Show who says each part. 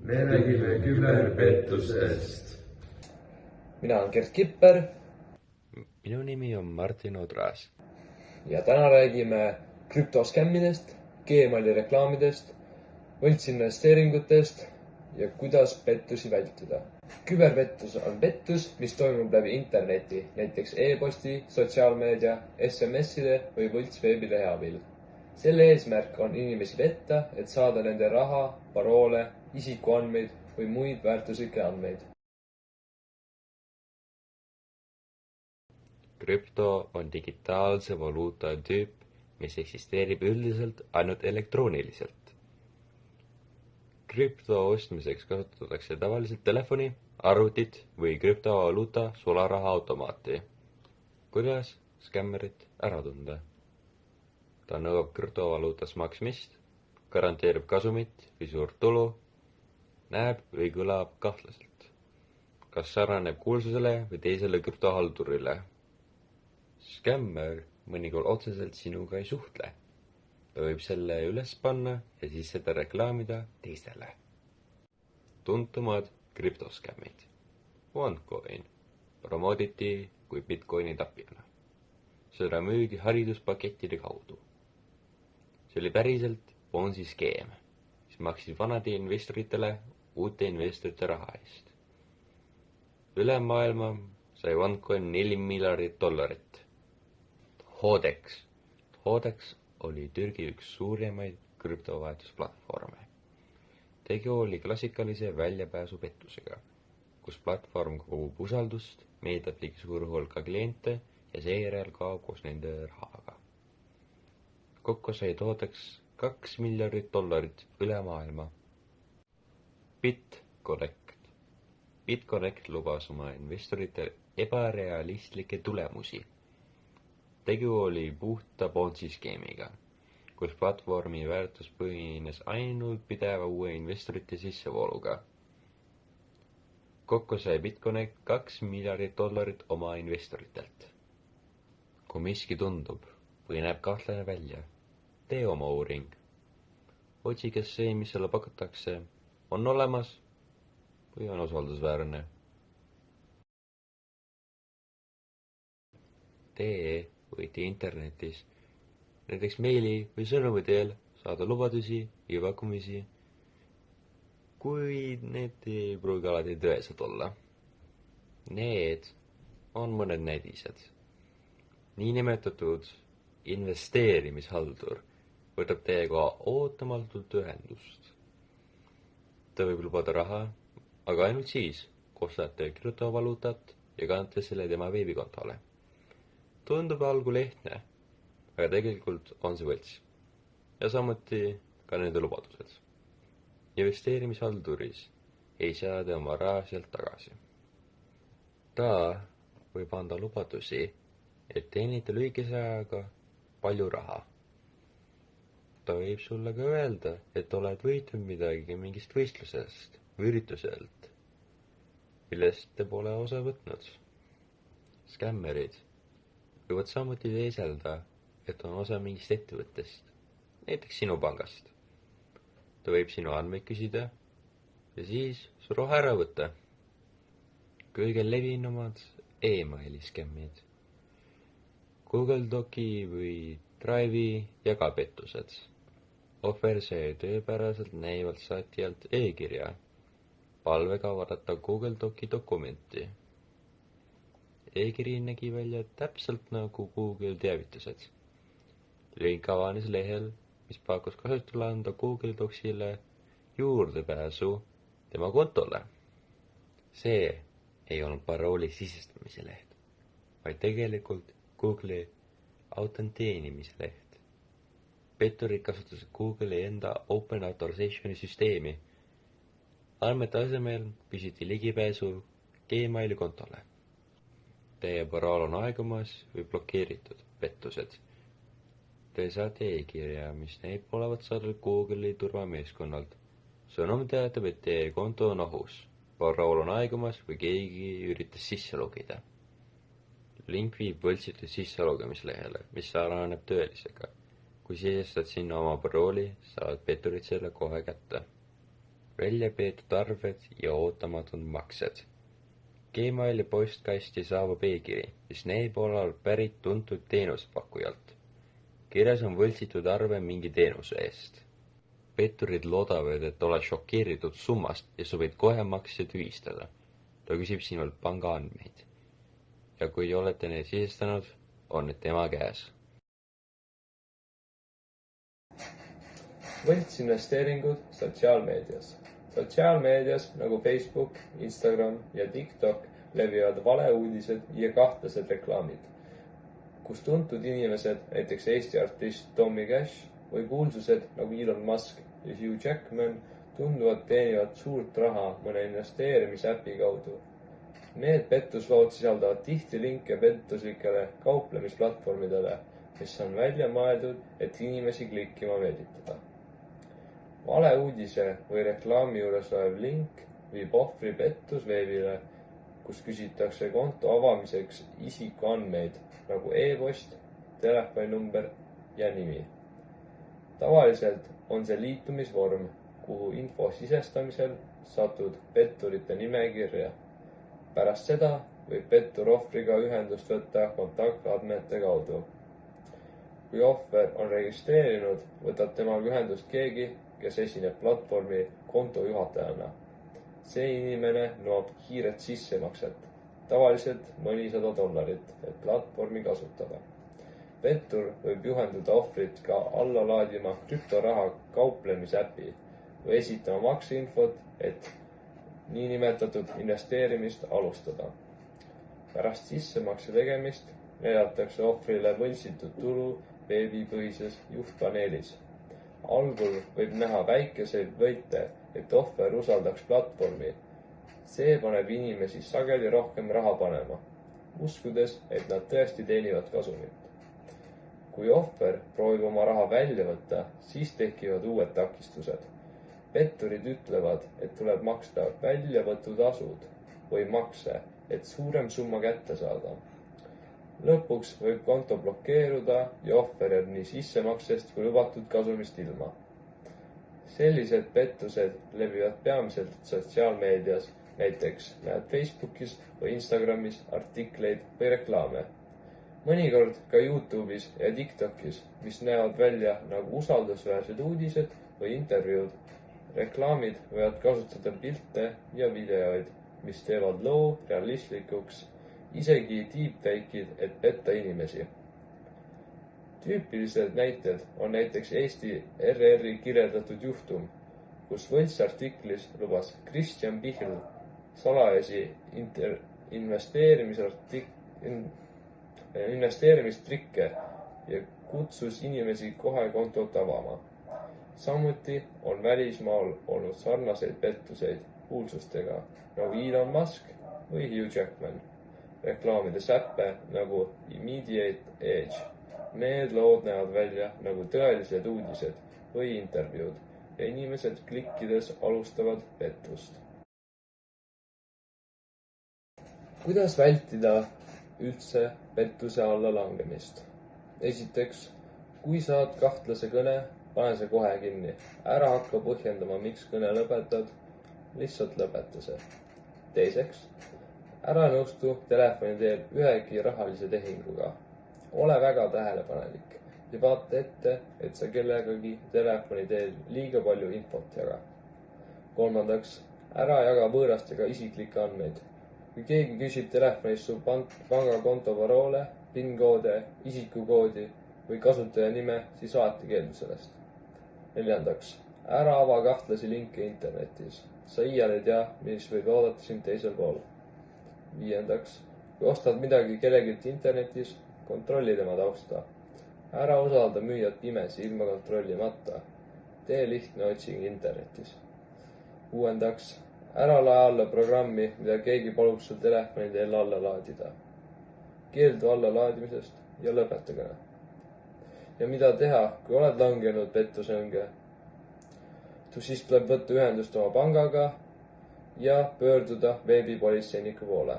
Speaker 1: me räägime küberpettustest.
Speaker 2: Mina olen Gert Kipper
Speaker 3: Minu nimi on Martin Odras.
Speaker 2: ja täna räägime krüptoskämmidest, Gmaili reklaamidest, võltsinvesteeringutest ja kuidas pettusi vältida. Küberpettus on pettus, mis toimub läbi interneti, näiteks e-posti, sotsiaalmeedia, SMS-ide või võltsveebilehe abil. Selle eesmärk on inimesi petta, et saada nende raha, paroole, isikuandmeid või muid väärtuslikke andmeid.
Speaker 3: Krüpto on digitaalse valuuta tüüp, mis eksisteerib üldiselt ainult elektrooniliselt. Krüpto ostmiseks kasutatakse tavaliselt telefoni, arvutit või krüptovaluuta sularahaautomaati. Kuidas skämmerit ära tunda? Ta nõuab krüptovaluutas maksmist, garanteerib kasumit või suurt tulu, näeb või kõlab kahtlaselt. Kas sarnaneb kuulsusele või teisele krüptohaldurile? Skämmer mõnikord otseselt sinuga ei suhtle. Ta võib selle üles panna ja siis seda reklaamida teistele. Tuntumad krüptoskämmid. OneCoin promooditi kui Bitcoini tapjana. Seda müüdi hariduspakettide kaudu. See oli päriselt Ponzi skeem, mis maksis vanade investoritele uute investorite raha eest. Üle maailma sai OneCoin $4 miljardit. Hodex oli Türgi üks suurimaid krüptovahetusplatvorme. Tegu oli klassikalise väljapääsupettusega, kus platvorm kogub usaldust, meeldab ligi suur hulka kliente ja seejärel kaob koos nende rahaga. Kokku sai Hodex $2 miljardit üle maailma. BitConnect lubas oma investoritele ebarealistlikke tulemusi. Tegu oli puhta Ponzi skeemiga, kus platvormi väärtus põhines ainult pideva uue investorite sissevooluga. Kokku sai BitConnect $2 miljardit oma investoritelt. Kui miski tundub või näeb kahtlane välja, tee oma uuring. Otsi, kas see, mis sulle pakutakse, on olemas või on usaldusväärne. Tee võite internetis, näiteks meili või sõnumi teel saada lubadusi ja pakkumisi, kuid need ei pruugi alati tõesed olla. Need on mõned näidised. Niinimetatud investeerimishaldur võtab teiega ootamatult ühendust. Ta võib lubada raha, aga ainult siis, kui ostate krüptovaluutat ja kannate selle tema veebikontole. Tundub algul ehtne, aga tegelikult on see võlts. Ja samuti ka nende lubadused. Investeerimishalduris ei saa te oma raha sealt tagasi. Ta võib anda lubadusi, et teenite lühikese ajaga palju raha. Ta võib sulle ka öelda, et oled võitnud midagi mingist võistlusest või ürituselt, millest te pole osa võtnud. Skämmerid võivad samuti teeselda, et on osa mingist ettevõttest, näiteks sinu pangast. Ta võib sinu andmeid küsida ja siis su raha ära võtta. Kõige levinumad e-maili skämmid. Google Doci või Drive'i jagapettused. Ohver sai tööpäraselt näivalt saatjalt e-kirja, palvega vaadata Google Doci dokumenti. E-kiri nägi välja täpselt nagu Google teavitused. Link avanes lehel, mis pakkus kasutusele anda Google Docsile juurdepääsu tema kontole. See ei olnud parooli sisestamise leht, vaid tegelikult Google'i autenteenimise leht. Petturid kasutasid Google'i enda Open Authorizationi süsteemi. Andmete asemel küsiti ligipääsu Gmaili kontole. Teie parool on aegumas või blokeeritud pettused. Te saate e-kirja, mis näib olevat saadud Google'i turvameeskonnalt. Sõnum teatab, et teie konto on ohus. Parool on aegumas või keegi üritas sisse logida. Link viib võltsitud sisselogimislehele, mis sarnaneb tõelisega. Kui sisestad sinna oma parooli, saavad petturid selle kohe kätte. välja peetud arved ja ootamatud maksed. Gmaili postkasti saabub e-kiri, mis näib olevat pärit tuntud teenusepakkujalt. Kirjas on võltsitud arve mingi teenuse eest. Petturid loodavad, et oled šokeeritud summast ja sa võid kohe makse tühistada. Ta küsib sinult panga andmeid. Ja kui olete neid sisestanud, on need tema käes.
Speaker 2: Võltsinvesteeringud sotsiaalmeedias. Sotsiaalmeedias nagu Facebook, Instagram ja TikTok levivad valeuudised ja kahtlased reklaamid, kus tuntud inimesed, näiteks Eesti artist Tommy Cash või kuulsused nagu Elon Musk ja Hugh Jackman tunduvalt teenivad suurt raha mõne investeerimisäpi kaudu. Need pettuslood sisaldavad tihti linke pettuslikele kauplemisplatvormidele, mis on välja mõeldud, et inimesi klikkima meelitada. Valeuudise või reklaami juures olev link viib ohvri pettusveebile, kus küsitakse konto avamiseks isikuandmeid nagu e-post, telefoninumber ja nimi. Tavaliselt on see liitumisvorm, kuhu info sisestamisel satud petturite nimekirja. Pärast seda võib pettur ohvriga ühendust võtta kontaktandmete kaudu. Kui ohver on registreerinud, võtab temaga ühendust keegi, kes esineb platvormi konto juhatajana. See inimene nõuab kiiret sissemakset, tavaliselt mõnisada $, et platvormi kasutada. Pettur võib juhenduda ohvrit ka alla laadima krüptoraha kauplemisäpi või esitama makseinfot, et niinimetatud investeerimist alustada. Pärast sissemakse tegemist näidatakse ohvrile võltsitud tulu veebipõhises juhtpaneelis. Algul võib näha väikeseid võite, et ohver usaldaks platvormi. See paneb inimesi sageli rohkem raha panema, uskudes, et nad tõesti teenivad kasumit. Kui ohver proovib oma raha välja võtta, siis tekivad uued takistused. Petturid ütlevad, et tuleb maksta väljavõtutasud või makse, et suurem summa kätte saada. Lõpuks võib konto blokeeruda ja ohver jääb nii sissemaksest kui lubatud kasumist ilma. Sellised pettused levivad peamiselt sotsiaalmeedias, näiteks näed Facebookis või Instagramis artikleid või reklaame. Mõnikord ka YouTube'is ja TikTokis, mis näevad välja nagu usaldusväärsed uudised või intervjuud. Reklaamid võivad kasutada pilte ja videoid, mis teevad loo realistlikuks, isegi deepfake'id, et petta inimesi. Tüüpilised näited on näiteks Eesti RR-i kirjeldatud juhtum, kus võltsartiklis lubas Kristjan Pihl salajasi investeerimistrikke ja kutsus inimesi kohe kontot avama. Samuti on välismaal olnud sarnaseid pettuseid kuulsustega nagu Elon Musk või Hugh Jackman. Reklaamides äppe nagu Immediate Edge. Need lood näevad välja nagu tõelised uudised või intervjuud ja inimesed klikkides alustavad pettust. Kuidas vältida üldse pettuse alla langemist? Esiteks, kui saad kahtlase kõne, pane see kohe kinni. Ära hakka põhjendama, miks kõne lõpetad, lihtsalt lõpeta see. Teiseks, ära nõustu telefoni teel ühegi rahalise tehinguga. Ole väga tähelepanelik ja vaata ette, et sa kellegagi telefoni teel liiga palju infot jaga. Kolmandaks, ära jaga võõrastega isiklikke andmeid. Kui keegi küsib telefonis su pangakonto paroole, PIN-koode, isikukoodi või kasutaja nime, siis alati keeldu sellest. Neljandaks, ära ava kahtlasi linke internetis. Sa iial ei tea, mis võib oodata sind teisel pool. Viiendaks, kui ostad midagi kellegilt internetis, kontrolli tema tausta. Ära usalda müüjat pimesi ilma kontrollimata. Tee lihtne otsing internetis. Kuuendaks, ära lae alla programmi, mida keegi palub sul telefoni teel alla laadida. Keeldu alla laadimisest ja lõpeta kõne. Ja mida teha, kui oled langenud pettusõnge? Siis tuleb võtta ühendust oma pangaga ja pöörduda veebipolitseiniku poole.